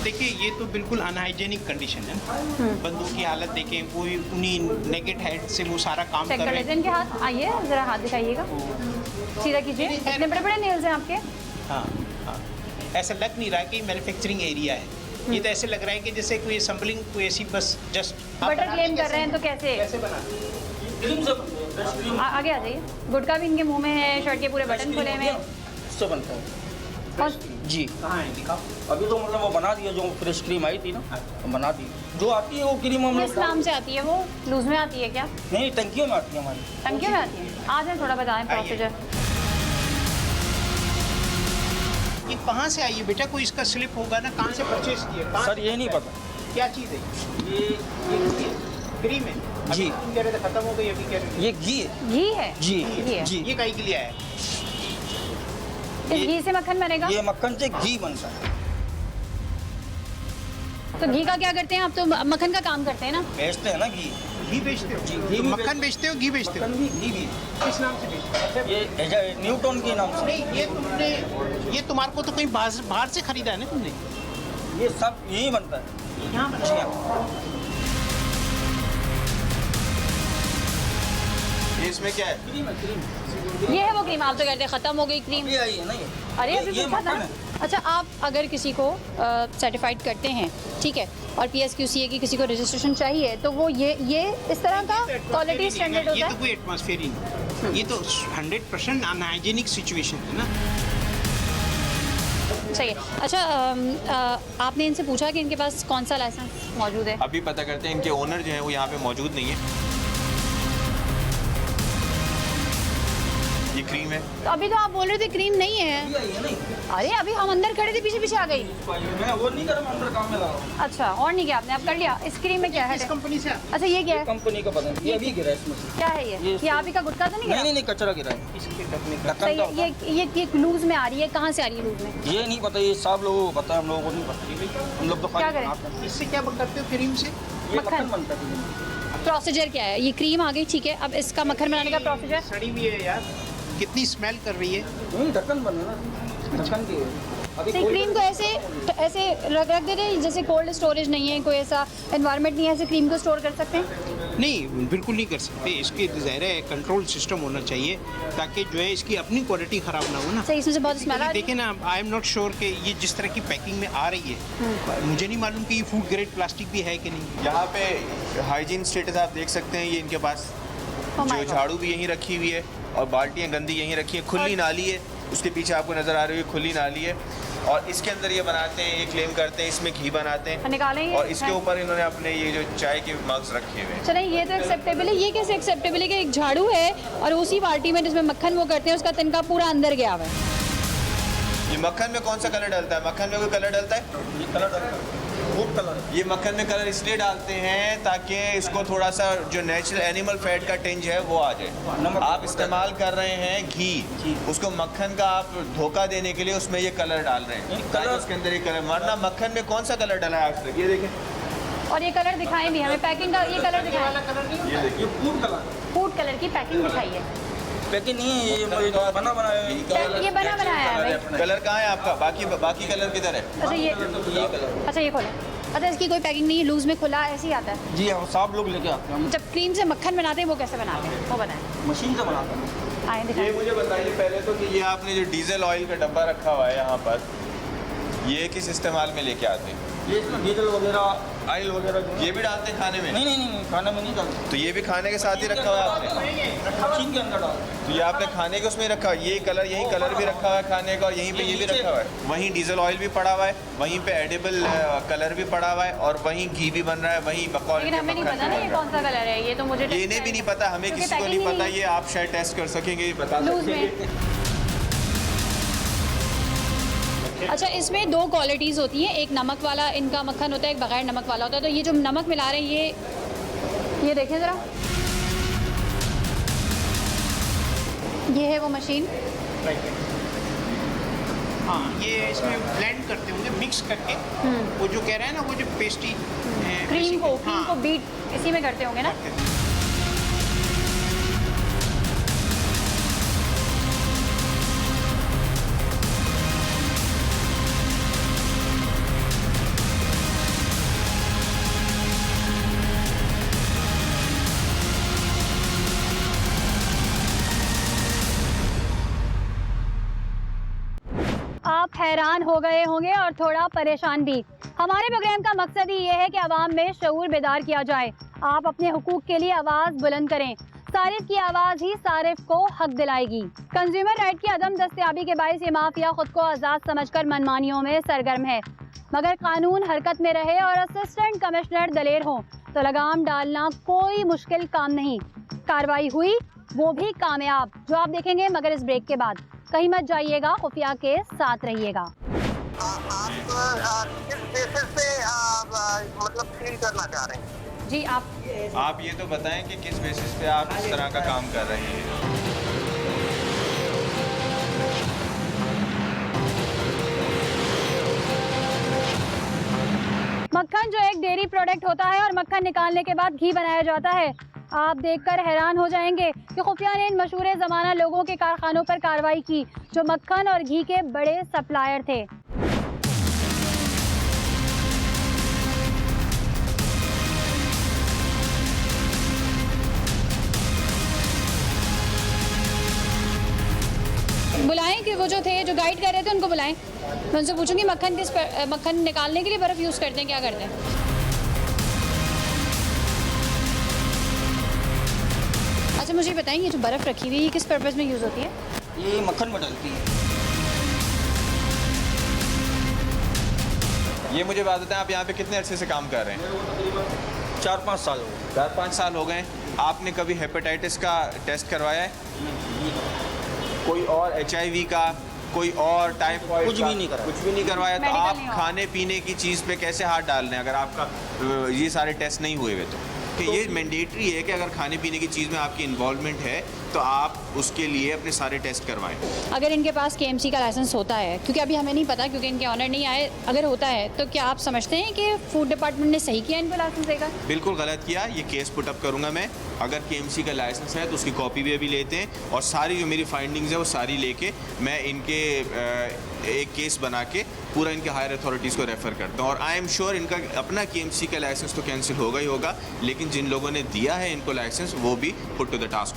देखिए ये तो बिल्कुल अनहाइजेनिक कंडीशन है ना। बंदों की हालत देखें, वो उन्हीं नेकेड हेड से वो सारा काम चेक कर कर रहे लेते हैं। हैं इनके हाथ। आइए ज़रा हाथ दिखाइएगा, सीधा कीजिए। इतने बड़े बड़े नेल्स हैं आपके? हाँ हाँ, ऐसा लग नहीं रहा कि मैन्युफैक्चरिंग एरिया है। ये तो ऐसे लग रहा है कि जैसे कोई असम्बलिंग, कोई ऐसी बस जस्ट बटर क्लेम कर रहे हैं तो कैसे? कैसे बना आगे आ जाइए। गुटखा भी इनके मुंह में है, शर्ट के पूरे बटन खुले हुए हैं। उससे बनता है और जी। कहाँ है, दिखाओ। अभी तो मतलब वो बना दिया, जो फ्रेश क्रीम आई थी ना, तो बना दी। जो आती है वो क्रीम हम किस नाम से आती है वो? लूज में आती है क्या? नहीं, टंकियों में आती है हमारी। टंकियों में आती है? आ जाए, थोड़ा बताएं प्रोसीजर। ये कहाँ से आई है बेटा? कोई इसका स्लिप होगा ना, कहाँ से परचेज किया? कहाँ सर से? ये नहीं पता। क्या चीज़ है ये? क्रीम है जी। तुम कह रहे थे खत्म हो गई, अभी कह रहे ये घी है। घी है? जी घी है। जी। हो। ये कहीं के लिए आया है? इस घी से मक्खन बनेगा? ये मक्खन से घी बनता है। तो घी का क्या करते हैं आप? तो मक्खन का काम करते हैं ना? बेचते हैं ना घी। घी बेचते हो? जी, घी भी मक्खन बेचते हो, घी बेचते हो? मक्खन भी, घी भी। किस नाम से बेचते हो? ये न्यूटन के नाम से। नहीं, ये तुम्हारे को तो कहीं बाहर से खरीदा है ना तुमने? ये सब यही बनता है। यहाँ बना जी हाँ। ये इसमें क्या है? क्रीम है, क्रीम। ये है वो क्रीम? आप तो कहते हैं खत्म हो गई क्रीम। ये आई है ना ये। अरे अभी ये पूछा था। मक्खन है। अच्छा, आप अगर किसी को सर्टिफाइड करते हैं, ठीक है, और PSQCA की किसी को रजिस्ट्रेशन चाहिए तो वो ये इस तरह का क्वालिटी स्टैंडर्ड ये होता तो है? कोई एटमॉस्फेयर ही नहीं। ये तो 100% अनहाइजेनिक सिचुएशन है ना। सही है। अच्छा, आपने इनसे पूछा कि इनके पास कौन सा लाइसेंस मौजूद है? अभी पता करते हैं। इनके ओनर जो हैं वो यहाँ पे मौजूद नहीं है। ये क्रीम है। तो अभी तो आप बोल रहे थे क्रीम नहीं है। अरे अभी हम अंदर खड़े थे, पीछे पीछे आ गई। मैं वो नहीं कर, मैं अंदर काम में लगा रहा हूँ। अच्छा, और नहीं किया आपने, अब कर लिया। इस क्रीम में क्या है? इस कंपनी से अच्छा, ये क्या है? कंपनी का पता नहीं, ये अभी गिरा है इसमें से। क्या है ये आप ही का गुटखा तो नहीं नहीं गिरा? नहीं, कचरा गिरा है। इसके ढकने का तो ये लूज में आ रही है, कहाँ से आ रही है लूज में? ये नहीं पता, ये सब लोगों को पता है, हम लोगों को नहीं पता। हम लोग तो क्या खाली करें? बनाते हैं। इससे क्या करते हो क्रीम से? ये मक्खन। मक्खन बनता है। प्रोसीजर क्या है? ये क्रीम आ गई, ठीक है। अब इसका मक्खन बनाने का प्रोसीजर? सड़ी हुई है यार, कितनी स्मेल कर रही है। नहीं, ढक्कन बना ना, ढक्कन की है। अभी तो कोई क्रीम को ऐसे रख देते हैं, जैसे कोल्ड स्टोरेज नहीं है, कोई ऐसा एनवायरनमेंट नहीं है, ऐसे क्रीम को स्टोर कर सकते हैं? नहीं, बिल्कुल नहीं कर सकते। इसके ज़ाहिर है कंट्रोल सिस्टम होना चाहिए ताकि जो है इसकी अपनी क्वालिटी ख़राब ना हो ना। सही, इसमें से बहुत स्मेल आ रही है। देखिए ना, आई एम नॉट श्योर कि ये जिस तरह की पैकिंग में आ रही है, मुझे नहीं मालूम कि ये फूड ग्रेड प्लास्टिक भी है कि नहीं। यहाँ पे हाइजीन स्टेटस आप देख सकते हैं, ये इनके पास Oh my जो God. झाड़ू भी यहीं रखी हुई है और बाल्टियाँ गंदी यहीं रखी हैं। खुली नाली है, उसके पीछे आपको नज़र आ रही है खुली नाली है, और इसके अंदर ये बनाते हैं, ये क्लेम करते हैं इसमें घी बनाते हैं, निकालेंगे और इसके ऊपर इन्होंने अपने ये जो चाय के मग्स रखे हुए हैं। चले, ये तो एक्सेप्टेबल है। ये कैसे एक्सेप्टेबल है कि एक झाड़ू है और उसी बाल्टी में जिसमें मक्खन वो करते हैं उसका तिनका पूरा अंदर गया हुआ है? ये मक्खन में कौन सा कलर डलता है? मक्खन में कोई कलर डलता है? ये कलर डलता है, फूड कलर। ये मक्खन में कलर इसलिए डालते हैं ताकि इसको थोड़ा सा जो नेचुरल एनिमल फैट का टिंज है वो आ जाए। आप इस्तेमाल कर रहे हैं घी, उसको मक्खन का आप धोखा देने के लिए उसमें ये कलर डाल रहे हैं ताकि उसके अंदर ये कलर, वरना मक्खन में कौन सा कलर डाला है आज तक? ये देखें, और ये कलर दिखाएं भी हमें, पैकिंग का ये कलर दिखाएं। ये देखिए, ये फूड कलर। फूड कलर की पैकिंग दिखाई है। पैकिंग नहीं है, ये बना बनाया है। ये बना बनाया है भाई। कलर कहाँ है आपका? बाकी कलर किधर है? अच्छा, ये कलर। अच्छा, ये खोलो। अच्छा, इसकी कोई पैकिंग नहीं है, लूज में खुला ऐसे ही आता है? जी हाँ, सब लोग लेके आते हैं। हम जब क्रीम से मक्खन बनाते हैं वो कैसे बनाते हैं वो बताएं। मशीन से बनाते हैं। आए ये दिखाएं। मुझे बताइए पहले तो कि ये आपने जो डीजल ऑयल का डब्बा रखा हुआ है यहाँ पर, ये किस इस्तेमाल में लेके आते हैं? ये इसमें डीजल वगैरह, ऑयल वगैरह ये भी डालते हैं खाने में? नहीं नहीं नहीं, खाने में नहीं डालते। तो ये भी खाने के साथ ही रखा हुआ है आपने? मशीन के अंदर डालते हैं। तो ये आपने खाने के उसमें रखा हुआ है, ये कलर, यही कलर भी रखा हुआ है खाने का, और यहीं पे ये भी रखा हुआ है। वहीं डीजल ऑयल भी पड़ा हुआ है, वहीं पे एडिबल कलर भी पड़ा हुआ है, और वहीं घी भी बन रहा है, वहीं बकौल लेकिन हमें नहीं पता ना ये कौन सा कलर है, ये तो मुझे ये इन्हें भी नहीं पता, हमें क्योंकि किसी को नहीं पैकिंग पता। ही ये आप शायद टेस्ट कर सकेंगे, बता लूज सकेंगे। में। अच्छा, इसमें दो क्वालिटीज़ होती हैं, एक नमक वाला इनका मक्खन होता है, एक बगैर नमक वाला होता है। तो ये जो नमक मिला रहे हैं, ये देखें ज़रा, ये है वो मशीन। हाँ, ये इसमें ब्लेंड करते होंगे मिक्स करके। वो जो कह रहे हैं ना, वो जो पेस्ट्री क्रीम को बीट इसी में करते होंगे ना? आप हैरान हो गए होंगे और थोड़ा परेशान भी। हमारे प्रोग्राम का मकसद ही ये है कि आवाम में शऊर बेदार किया जाए। आप अपने हुकूक के लिए आवाज़ बुलंद करें। सारिफ की आवाज़ ही सारिफ को हक दिलाएगी। कंज्यूमर राइट की अदम दस्तयाबी के बायस ये माफिया खुद को आज़ाद समझकर मनमानियों में सरगर्म है, मगर कानून हरकत में रहे और असिस्टेंट कमिश्नर दलेर हो तो लगाम डालना कोई मुश्किल काम नहीं। कार्रवाई हुई, वो भी कामयाब, जो आप देखेंगे मगर इस ब्रेक के बाद। कहीं मत जाइएगा, खुफिया के साथ रहिएगा। आप किस बेसिस पे मतलब फील करना चाह रहे हैं? जी, आप ये तो बताएं कि किस बेसिस पे आप इस तरह का काम कर रहे हैं? मक्खन जो एक डेयरी प्रोडक्ट होता है और मक्खन निकालने के बाद घी बनाया जाता है। आप देखकर हैरान हो जाएंगे कि खुफिया ने इन मशहूर ज़माना लोगों के कारखानों पर कार्रवाई की जो मक्खन और घी के बड़े सप्लायर थे। बुलाएं कि वो जो थे, जो गाइड कर रहे थे, उनको बुलाएं। मैं उनसे पूछूंगी मक्खन निकालने के लिए बर्फ़ यूज़ करते हैं, क्या करते हैं? अच्छा, मुझे बताएं, ये जो बर्फ़ रखी हुई है ये किस पर्पज़ में यूज़ होती है? ये मक्खन में डलती है। ये मुझे बात बताएं, आप यहाँ पे कितने अरसे से काम कर रहे हैं? 4-5 साल हो गए। 4-5 साल हो गए। आपने कभी हेपेटाइटिस का टेस्ट करवाया है? नहीं, ये नहीं। नहीं, ये नहीं। ये नहीं। आपने कभी हेपेटाइटिस का टेस्ट करवाया है? नहीं। कोई और HIV का, कोई और टाइफाइड कुछ का, भी नहीं कराया। कुछ भी नहीं करवाया, तो Medical आप नहीं हुआ। खाने पीने की चीज़ पे कैसे हाथ डाल रहे हैं अगर आपका ये सारे टेस्ट नहीं हुए हुए तो ये मैंडेटरी है कि अगर खाने पीने की चीज़ में आपकी इन्वॉल्वमेंट है तो आप उसके लिए अपने सारे टेस्ट करवाएं। अगर इनके पास KMC का लाइसेंस होता है, क्योंकि अभी हमें नहीं पता क्योंकि इनके ऑनर नहीं आए, अगर होता है तो क्या आप समझते हैं कि फूड डिपार्टमेंट ने सही किया इनको लाइसेंस देगा? बिल्कुल गलत किया, ये केस पुट अप करूंगा मैं। अगर KMC का लाइसेंस है तो उसकी कॉपी भी अभी लेते हैं और सारी जो मेरी फाइंडिंग्स है वो सारी लेके मैं इनके एक केस बना के पूरा इनके हायर अथॉरिटीज़ को रेफ़र करता हूँ। और आई एम श्योर इनका अपना KMC का लाइसेंस तो कैंसिल होगा ही होगा, लेकिन जिन लोगों ने दिया है इनको लाइसेंस वो भी पुट टू द टास्क।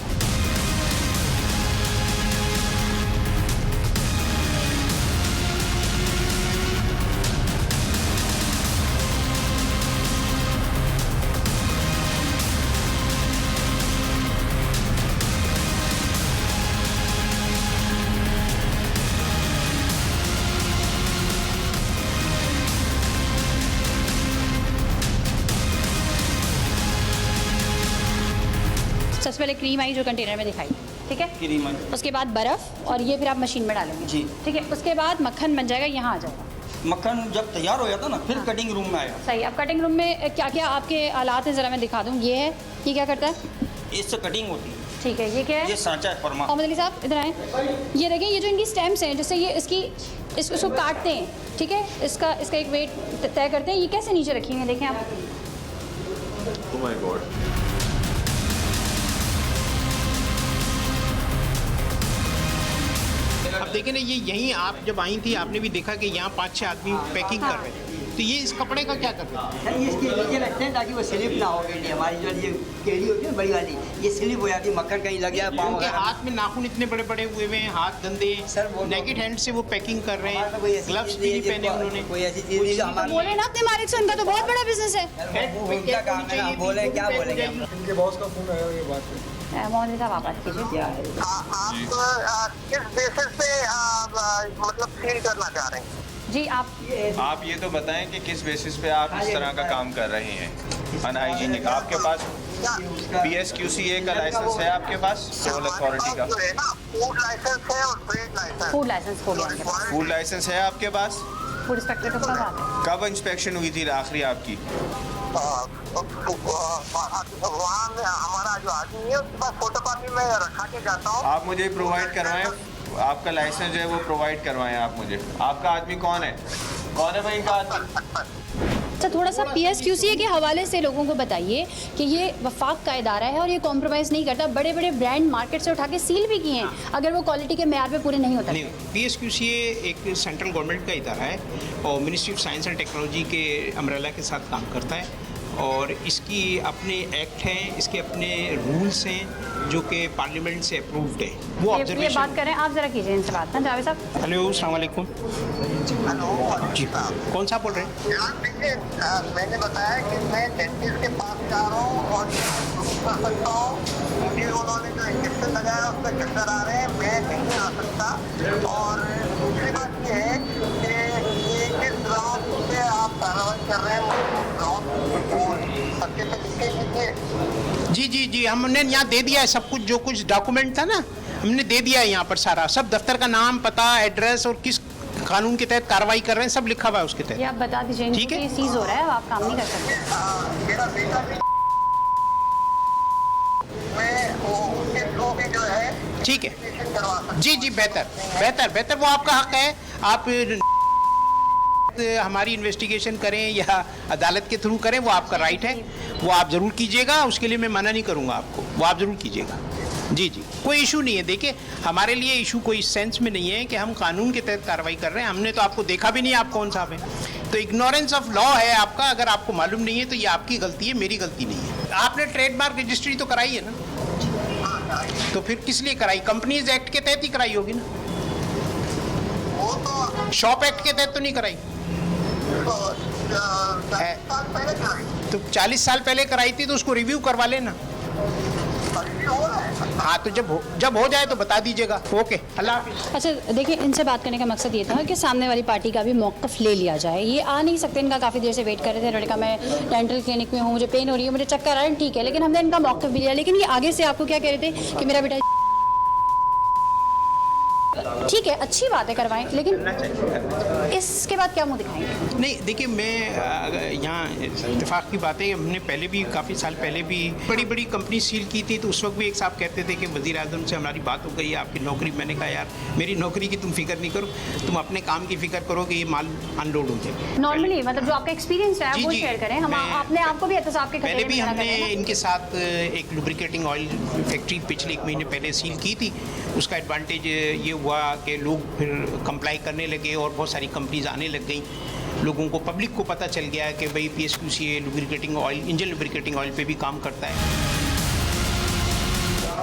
सबसे पहले क्रीम आई जो कंटेनर में दिखाई, ठीक है, क्रीम आई। उसके बाद बर्फ़ और ये फिर आप मशीन में डालेंगे, जी। ठीक है, उसके बाद मक्खन बन जाएगा, यहाँ आ जाएगा। मक्खन जब तैयार हो जाता ना फिर कटिंग रूम में आएगा। सही। अब कटिंग रूम में क्या क्या आपके आलात हैं ज़रा मैं दिखा दूँ। ये है, ये क्या करता है? इससे कटिंग होती है। ठीक है, ये क्या है? ये सांचा है फरमा। मोहम्मद अली साहब इधर आए। ये देखें, ये जो इनकी स्टेम्स हैं जिससे ये इसको काटते हैं, ठीक है, इसका एक वेट तय करते हैं। ये कैसे नीचे रखी हुई है देखें आप। Oh my God। अब देखें ना, ये यहीं आप जब आई थी आपने भी देखा कि यहाँ 5-6 आदमी पैकिंग कर रहे थे, तो ये इस कपड़े का क्या कर रहे हैं? सर ये इसके नीचे रखते हैं ताकि वो स्लिप ना हो गई। हमारी जो ये केड़ी होती है बड़ी वाली, ये स्लिप हो जाती है, मक्खन कहीं लग जाए पाँव उनके वगैरह। हाथ में नाखून इतने बड़े बड़े हुए हुए हैं, हाथ गंदे, सर, वो नेकेड हैंड से वो पैकिंग कर रहे हमारा तो कोई हैं, ऐसी ग्लव्स चीज़ भी नहीं नहीं है पहने उन्होंने। कोई ऐसी चीज़ नहीं जो हमारी बोले ना अपने मालिक से, उनका तो बहुत बड़ा बिजनेस है। उनका काम है ना, बोले क्या बोलेंगे हम। मोहम्मद अली साहब आप बात कीजिए। क्या है आप किस बेसिस पे मतलब सील करना चाह रहे हैं? जी आप ये तो बताएं कि किस बेसिस पे आप इस तरह का काम कर रहे हैं अनहाइजीनिक। आपके पास PSQCA का लाइसेंस है आपके पास, सिविल अथॉरिटी का? जो है ना, फूड लाइसेंस है और ट्रेड लाइसेंस। फूड लाइसेंस हो गया इनके पास। फूड लाइसेंस है आपके पास? फूड इंस्पेक्टर के पास आते हैं। कब इंस्पेक्शन हुई थी आखिरी आपकी? वहाँ में हमारा जो आदमी है उसके पास फोटो कॉपी में रखा के जाता हूँ। आप मुझे प्रोवाइड करवाएं, आपका लाइसेंस जो है वो प्रोवाइड करवाएं आप मुझे। आपका आदमी कौन है भाई इनका आदमी? अच्छा, थोड़ा सा PSQCA के हवाले से लोगों को बताइए कि ये वफाक का इदारा है और ये कॉम्प्रोमाइज़ नहीं करता। बड़े बड़े ब्रांड मार्केट से उठा के सील भी किए हैं अगर वो क्वालिटी के मेयार पे पूरे नहीं होता। नहीं, PSQCA एक सेंट्रल गवर्नमेंट का इदारा है और ministry of science and technology के अम्ब्रेला के साथ काम करता है और इसकी अपने एक्ट हैं, इसके अपने रूल्स हैं जो कि पार्लियामेंट से अप्रूव्ड है। वो ये ऑब्जर्वेशन। बात करें, आप ज़रा कीजिए इनसे बात ना, जावेद साहब। हेलो, अस्सलाम वालेकुम। जी, कौन सा बोल रहे हैं? यार देखिए, मैंने बताया कि मैं डेंटिस्ट के पास जा रहा हूँ और कर सकता हूँ। मुझे उन्होंने जो इंजेक्शन लगाया उस पर चक्कर आ रहे हैं, मैं नहीं आ सकता। और दूसरी बात ये है कि ये किस ग्राउंड पे आप कार्रवाई कर रहे हैं, जी, हमने यहाँ दे दिया है सब कुछ, जो कुछ डॉक्यूमेंट था ना हमने दे दिया है यहाँ पर सारा, सब दफ्तर का नाम, पता, एड्रेस और किस कानून के तहत कार्रवाई कर रहे हैं सब लिखा हुआ है उसके तहत। ये आप बता दीजिए, ठीक है। ये सीज हो रहा है, आप काम नहीं कर सकते। मेरा बेटा भी, मैं उसके थ्रू भी जो है ठीक है, करवा सकता। जी, बेहतर वो आपका हक है। आप हमारी इन्वेस्टिगेशन करें या अदालत के थ्रू करें, वो आपका राइट है, वो आप ज़रूर कीजिएगा, उसके लिए मैं मना नहीं करूँगा आपको, वो आप ज़रूर कीजिएगा। जी, कोई इशू नहीं है। देखिए, हमारे लिए इशू कोई सेंस में नहीं है कि हम कानून के तहत कार्रवाई कर रहे हैं। हमने तो आपको देखा भी नहीं आप कौन साहब हैं, तो इग्नोरेंस ऑफ लॉ है आपका। अगर आपको मालूम नहीं है तो ये आपकी गलती है, मेरी गलती नहीं है। आपने ट्रेडमार्क रजिस्ट्री तो कराई है ना, तो फिर किस लिए कराई? कंपनीज एक्ट के तहत ही कराई होगी ना, शॉप एक्ट के तहत तो नहीं कराई। तो 40 साल पहले कराई थी तो उसको रिव्यू करवा लेना। हाँ, तो जब हो जाए तो बता दीजिएगा। ओके, अल्लाह हाफिज़। अच्छा देखिए, इनसे बात करने का मकसद ये था कि सामने वाली पार्टी का भी मौक़िफ़ ले लिया जाए। ये आ नहीं सकते, इनका काफ़ी देर से वेट कर रहे थे। उन्होंने कहा मैं डेंटल क्लिनिक में हूँ, मुझे पेन हो रही है, मुझे चक्कर आ रहे हैं, ठीक है, लेकिन हमने इनका मौक़िफ़ भी लिया। लेकिन ये आगे से आपको क्या कह रहे थे कि मेरा बेटा ठीक है, अच्छी बात है करवाएं, लेकिन करना चाहिए। इसके बाद क्या मुंह दिखाएंगे? नहीं देखिए, मैं यहाँ इत्तेफाक की बात है, हमने पहले भी काफ़ी साल पहले भी बड़ी बड़ी कंपनी सील की थी, तो उस वक्त भी एक साहब कहते थे कि वज़ीर आज़म से हमारी बात हो गई है आपकी नौकरी। मैंने कहा यार मेरी नौकरी की तुम फिक्र नहीं करो, तुम अपने काम की फिक्र करो कि ये माल अनलोड हो जाए। नॉर्मली मतलब जो आपका एक्सपीरियंस है जी, वो जी, शेयर करें, हम मैं- अपने आप को भी एहतसाब के पहले खतरे भी में खड़ा हमने करें ना। इनके साथ एक लुब्रिकेटिंग ऑयल फैक्ट्री पिछले 1 महीने पहले सील की थी। उसका एडवांटेज ये हुआ कि लोग फिर कंप्लाई करने लगे और बहुत सारी कंपनीज आने लग गई। लोगों को, पब्लिक को पता चल गया कि भाई PSQCA lubricating oil, engine lubricating oil पे भी काम करता है।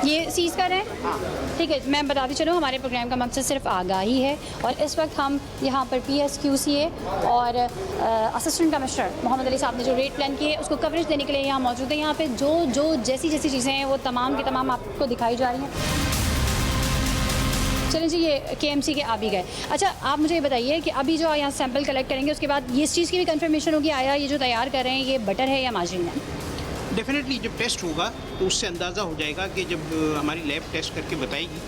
ये सीज कर रहे हैं, ठीक है। मैं बताती चलूँ, हमारे प्रोग्राम का मकसद सिर्फ आगाही है, और इस वक्त हम यहाँ पर PSQCA और असिस्टेंट कमिश्नर मोहम्मद अली साहब ने जो रेट प्लान किए है उसको कवरेज देने के लिए यहाँ मौजूद है। यहाँ पे जो जैसी चीज़ें हैं वो तमाम की तमाम आपको दिखाई जा रही हैं। चलें जी, ये KMC के आ भी गए। अच्छा, आप मुझे ये बताइए कि अभी जो यहाँ सैंपल कलेक्ट करेंगे उसके बाद ये इस चीज़ की भी कंफर्मेशन होगी आया ये जो तैयार कर रहे हैं ये बटर है या मार्जिन है? डेफिनेटली जब टेस्ट होगा तो उससे अंदाज़ा हो जाएगा कि जब हमारी लैब टेस्ट करके बताएगी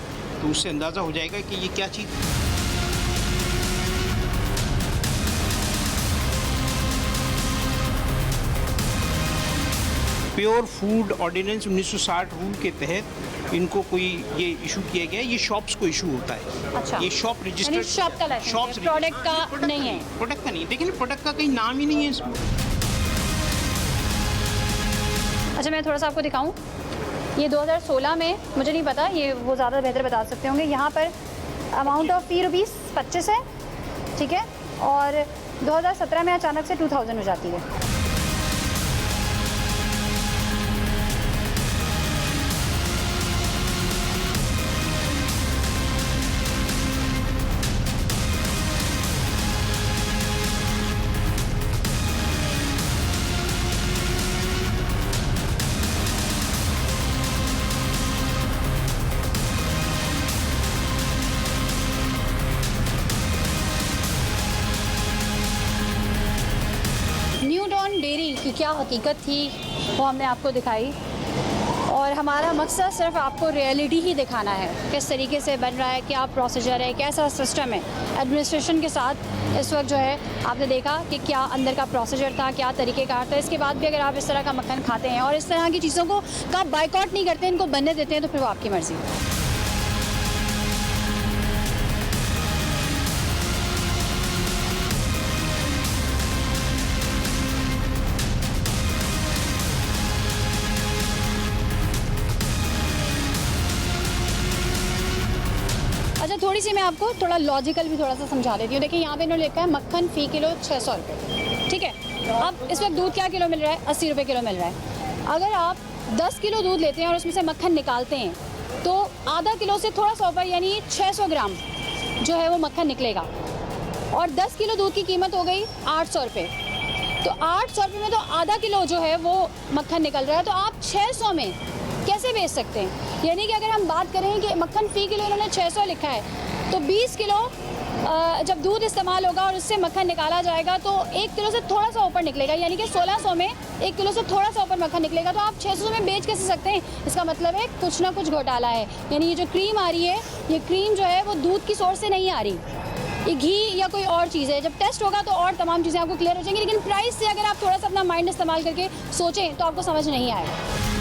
तो उससे अंदाज़ा हो जाएगा कि ये क्या चीज़। प्योर फूड ऑर्डिनेंस 1960 रूल के तहत इनको कोई ये इशू किया गया है। ये शॉप्स को इशू होता है। अच्छा, ये शॉप यानी रजिस्टर्ड शॉप का लाइसेंस है, प्रोडक्ट का नहीं है। प्रोडक्ट का नहीं, देखिए प्रोडक्ट का कहीं नाम ही नहीं है इसमें। अच्छा, मैं थोड़ा सा आपको दिखाऊं, ये 2016 में, मुझे नहीं पता, ये वो ज़्यादा बेहतर बता सकते होंगे, यहाँ पर अमाउंट ऑफ फी ₹25 है, ठीक है, और 2017 में अचानक से 2000 हो जाती है। न्यूटॉन डेयरी की क्या हकीकत थी वो हमने आपको दिखाई, और हमारा मकसद सिर्फ आपको रियलिटी ही दिखाना है, किस तरीके से बन रहा है, क्या प्रोसीजर है, कैसा सिस्टम है। एडमिनिस्ट्रेशन के साथ इस वक्त जो है आपने देखा कि क्या अंदर का प्रोसीजर था, क्या तरीक़ेकार था। इसके बाद भी अगर आप इस तरह का मक्खन खाते हैं और इस तरह की चीज़ों को का बाइकआउट नहीं करते, इनको बनने देते हैं, तो फिर वो आपकी मर्ज़ी। अच्छा, थोड़ी सी मैं आपको थोड़ा लॉजिकल भी थोड़ा सा समझा देती हूँ। देखिए, यहाँ पे इन्होंने लिखा है मक्खन फ़ी किलो 600 रुपये, ठीक है। अब इस वक्त दूध क्या किलो मिल रहा है? 80 रुपये किलो मिल रहा है। अगर आप 10 किलो दूध लेते हैं और उसमें से मक्खन निकालते हैं तो आधा किलो से थोड़ा सा ऊपर यानी 600 ग्राम जो है वो मक्खन निकलेगा, और 10 किलो दूध की कीमत हो गई 800 रुपये। तो 800 रुपये में तो आधा किलो जो है वो मक्खन निकल रहा है, तो आप 600 में कैसे बेच सकते हैं? यानी कि अगर हम बात करें कि मक्खन फ़ी किलो इन्होंने 600 लिखा है, तो 20 किलो जब दूध इस्तेमाल होगा और उससे मक्खन निकाला जाएगा तो 1 किलो से थोड़ा सा ऊपर निकलेगा, यानी कि 1600 में 1 किलो से थोड़ा सा ऊपर मक्खन निकलेगा। तो आप 600 में बेच कैसे सकते हैं? इसका मतलब है कुछ ना कुछ घोटाला है। यानी ये जो क्रीम आ रही है, ये क्रीम जो है वो दूध की सोर्स से नहीं आ रही, ये घी या कोई और चीज़ है। जब टेस्ट होगा तो और तमाम चीज़ें आपको क्लियर हो जाएंगी, लेकिन प्राइस से अगर आप थोड़ा सा अपना माइंड इस्तेमाल करके सोचें तो आपको समझ नहीं आएगा।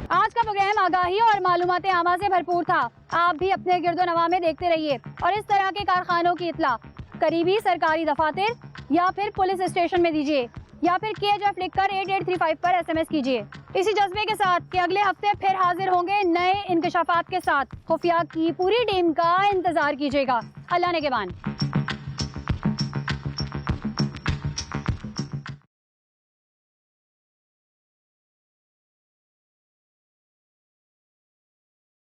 आज का प्रोग्राम आगाही और मालूमात आमा से भरपूर था। आप भी अपने गिरदोनवा में देखते रहिए और इस तरह के कारखानों की इत्तला करीबी सरकारी दफातर या फिर पुलिस स्टेशन में दीजिए, या फिर KHF लिखकर 8835 पर SMS कीजिए। इसी जज्बे के साथ कि अगले हफ्ते फिर हाजिर होंगे नए इंकशाफात के साथ। खुफिया की पूरी टीम का इंतजार कीजिएगा। अल्लाह ने के बान।